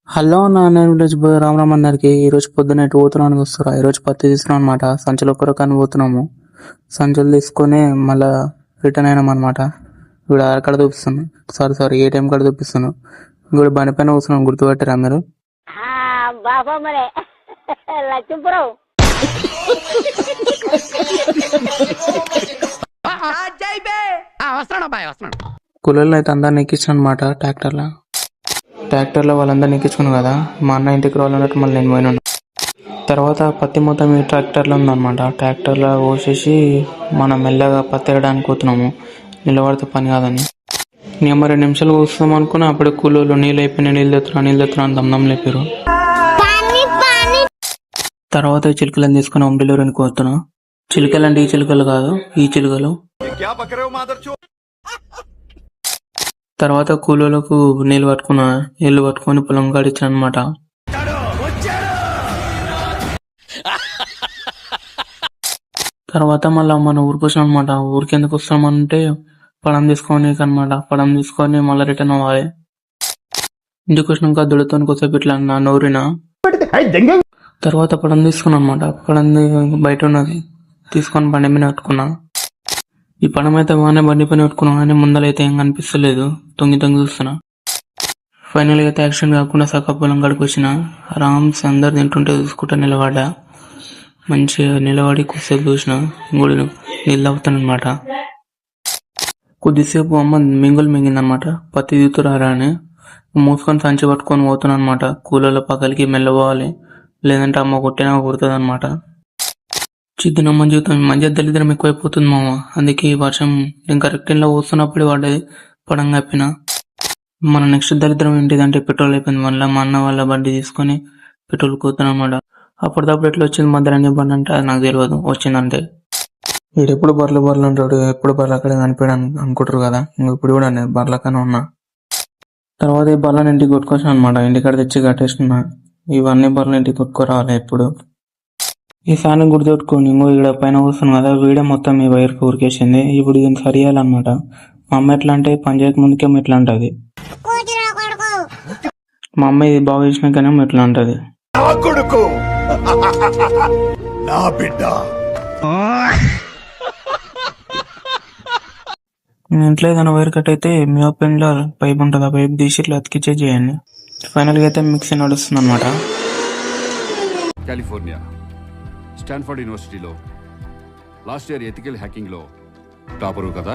Hello అన్న, నేను ఈరోజు రామరామ్ అన్నరికి ఈరోజు పొద్దున్న ఎటు పోతున్నాను వస్తురా. ఈరోజు పత్తి తీసుకున్నాం అనమాట. సంచులు ఒక్కరొకని పోతున్నాము. సంచులు తీసుకొని మళ్ళా రిటర్న్ అయినాం అనమాట. ఇప్పుడు ఆధార్ కార్డు చూపిస్తున్నాను, సారీ ఏటీఎం కార్డు చూపిస్తున్నాను. ఇప్పుడు బండి పైన కూర్చున్నాం, గుర్తుపెట్టారా మీరు? కూలీలను అయితే అందరిని ఎక్కించాను అనమాట. ట్రాక్టర్లో వాళ్ళందరినీ ఎక్కించుకున్నాను కదా. మా అన్న ఇంటికి రావాలన్నట్టు మళ్ళీ నేను పోయినాను. తర్వాత పత్తి మొత్తం ఈ ట్రాక్టర్లో ఉందన్నమాట. ట్రాక్టర్లో పోసేసి మనం మెల్లగా పత్తి వేయడానికి పోతున్నాము. నిలబడితే పని కాదని నేను 2 నిమిషాలు కూర్చున్నాం అనుకున్నా. అప్పుడే కూలీలు నీళ్ళు అయిపోయినాయి, నీళ్ళు తెస్తున్నా అని దమ్దం లేపారు. తర్వాత చిలుకలను తీసుకుని హోమ్ డెలివరీకి పోతున్నా. చిలుకలు అంటే ఈ చిలుకలు కాదు, ఈ చిలుకలు. తర్వాత కూలీలకు నీళ్ళు పట్టుకున్నా, నీళ్ళు పట్టుకొని పొలం కాడిచ్చాను అనమాట. తర్వాత మళ్ళీ మన ఊరికి వచ్చిన అనమాట. ఊరికి ఎందుకు వస్తామంటే పడం తీసుకొని అనమాట. పడం తీసుకొని మళ్ళీ రిటర్న్ అవ్వాలి. ఇంటికి వచ్చినాక దుడితో కొద్దిసేపు ఇట్లా నూరిన తర్వాత పడం తీసుకున్నా అనమాట. పడం బయట ఉన్నది తీసుకొని బండి మీద పెట్టుకున్నా. ఈ పడం అయితే బాగానే బండి పైన పెట్టుకున్నా, కానీ ముందరైతే ఏం కనిపిస్తలేదు. తొంగి చూస్తున్నా. ఫైనల్గా అయితే యాక్సిడెంట్ కాకుండా సక్క పొలం కాడికి వచ్చిన. ఆరామ్స్ అందరు తింటుంటే చూసుకుంటా నిలబడ్డా. మంచిగా నిలబడి కొద్దిసేపు చూసిన. ఇంకోటి నీళ్ళు అవుతాను అనమాట. కొద్దిసేపు అమ్మ మింగిందనమాట. పత్తి దిగుతురారా అని మూసుకొని సంచి పట్టుకొని పోతున్నా అనమాట. కూలలో పక్కలకి మెల్లపోవాలి, లేదంటే అమ్మ కొట్టినా కుడుతుంది అనమాట. చిద్దున జీవితం మంచి దళిద్రం ఎక్కువైపోతుంది మామ. అందుకే ఈ వర్షం నేను కరెక్ట్ టైంలో పోస్తున్నప్పుడు పడ్డది. పడం కప్పిన. మన నెక్స్ట్ దరిద్రం ఏంటిదంటే పెట్రోల్ అయిపోయింది. మళ్ళీ మా అన్న వాళ్ళ బండి తీసుకొని పెట్రోల్ కూతాను అనమాట. అప్పటిదప్పుడు ఎట్లా వచ్చింది మధ్యాహ్నం బండి అంటే అది నాకు తెలియదు. వచ్చిందంటే వీడు ఎప్పుడు బర్రెలు అంటాడు, ఎప్పుడు బర్రెలు అక్కడే కనిపించడం అనుకుంటారు కదా. ఇప్పుడు కూడా నేను బర్రెలకనే ఉన్నా. తర్వాత ఈ బర్రెలను ఇంటికి కొట్టుకొచ్చాను అనమాట. ఇంటికాడ తెచ్చి కట్టేసుకున్నా. ఇవన్నీ బర్రెలు ఇంటికి కొట్టుకోరావాలి ఎప్పుడు. ఈ ఫ్యాన్ గుర్తుపెట్టుకోండి. ఇంకో ఇక్కడ పైన కూర్చున్నాను కదా, వీడియో మొత్తం ఈ వైర్కి ఊరికేసింది. ఇప్పుడు దీన్ని సరియాలన్నమాట. మా అమ్మ ఎట్లా అంటే పంచాయతీ ముందుకేమో ఎట్లా అంటది, మా అమ్మ ఇది బాగా చేసినాకనేమో ఎట్లా అంటది. ఇంట్లో ఏదైనా వైర్ కట్ అయితే మీ ఓపెన్ లో పైప్ ఉంటుంది, ఆ పైప్ తీసి ఇట్లా అతికిచ్చే చేయండి. ఫైనల్ గా అయితే మిక్సీ నడుస్తుంది అనమాట. కాలిఫోర్నియా స్టాన్ఫర్డ్ యూనివర్సిటీలో లాస్ట్ ఇయర్ ఎథికల్ హ్యాకింగ్ లో టాపరు కదా.